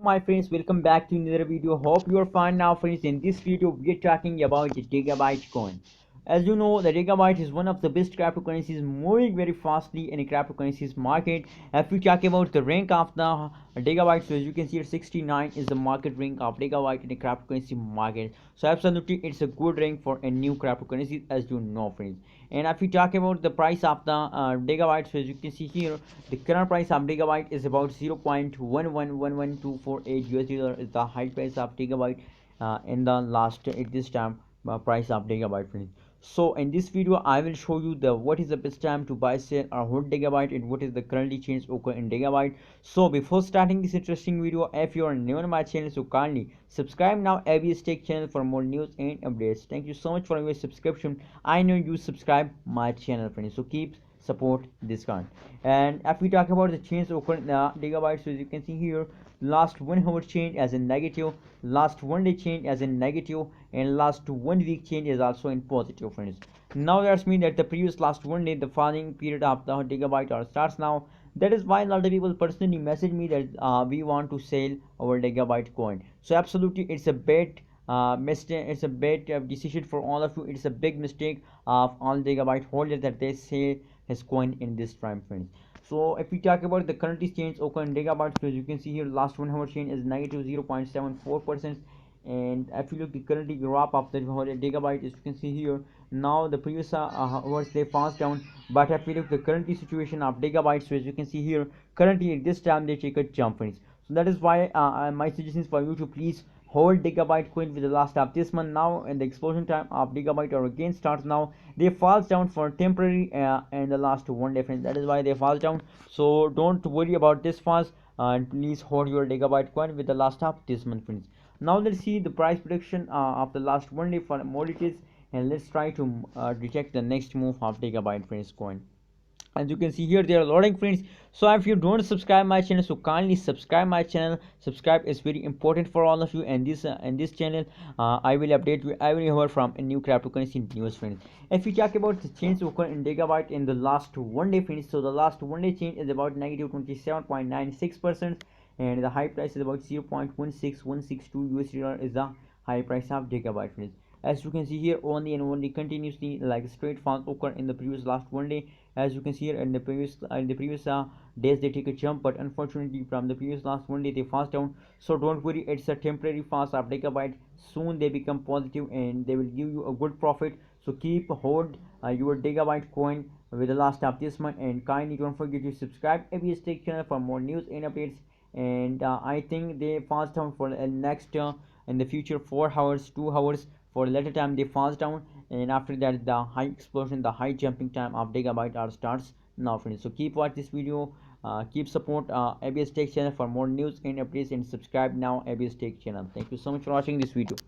My friends, welcome back to another video. Hope you are fine now, friends. In this video we are talking about the Digibyte coin. As you know, the Digibyte is one of the best cryptocurrencies, moving very fastly in a cryptocurrencies market. If we talk about the rank of the Digibyte, so as you can see here, 69 is the market rank of Digibyte in the cryptocurrency market. So absolutely it's a good rank for a new cryptocurrency, as you know, friends. And if we talk about the price of the Digibyte, so as you can see here, the current price of Digibyte is about 0.1111248 USD is the high price of Digibyte in the last at this time price of Digibyte, friends. So in this video I will show you the what is the best time to buy, sell or hold Digibyte, and what is the currently change occur in Digibyte. So before starting this interesting video, if you are new on my channel, so kindly subscribe now ABS Tech channel for more news and updates. Thank you so much for your subscription. I know you subscribe my channel, friends, so keep support this kind. And if we talk about the change occur in the Digibyte, so as you can see here, last 1 hour change as in negative, last 1 day change as in negative, and last 1 week change is also in positive, friends. Now that's mean that the previous last 1 day the falling period of the Digibyte or starts now. That is why a lot of people personally message me that we want to sell our Digibyte coin. So absolutely it's a bad mistake, it's a bad decision for all of you. It's a big mistake of all Digibyte holders that they sell his coin in this time, friends. So if we talk about the current change occur in Digibyte, so as you can see here, last 1 hour change is negative 0.74%. And if you look the currently graph of the Digibyte, as you can see here, now the previous hours they fast down, but if we look the currently situation of Digibyte, so as you can see here, currently at this time they take a jump, friends. So that is why my suggestion is for you to please hold Digibyte coin with the last of this month now, and the explosion time of Digibyte or again starts now. They falls down for temporary in the last 1 day, friends. That is why they falls down. So don't worry about this fast, and please hold your Digibyte coin with the last of this month, friends. Now let's see the price prediction of the last 1 day for more details, and let's try to detect the next move of Digibyte, friends, coin. As you can see here, they are loading, friends. So if you don't subscribe my channel, so kindly subscribe my channel. Subscribe is very important for all of you, and this channel I will update you every hour from a new cryptocurrency news, friends. If we talk about the change occur in Digibyte in the last 1 day, friends, so the last 1 day change is about negative 27.96%, and the high price is about 0.16162 USD is the high price of Digibyte, friends. As you can see here, only and only continuously like straight falls occur in the previous last 1 day. As you can see here, in the previous days they take a jump, but unfortunately from the previous last 1 day they fast down. So don't worry, it's a temporary fast of Digibyte. Soon they become positive and they will give you a good profit. So keep hold your Digibyte coin with the last of this month, and kindly don't forget to subscribe ABS Tech channel for more news and updates. And I think they fast down for next in the future 4 hours, 2 hours. For later time they falls down, and after that the high explosion, the high jumping time of Digibyte are starts now, friends. So keep watch this video, keep support ABS Tech channel for more news and updates, and subscribe now ABS Tech channel. Thank you so much for watching this video.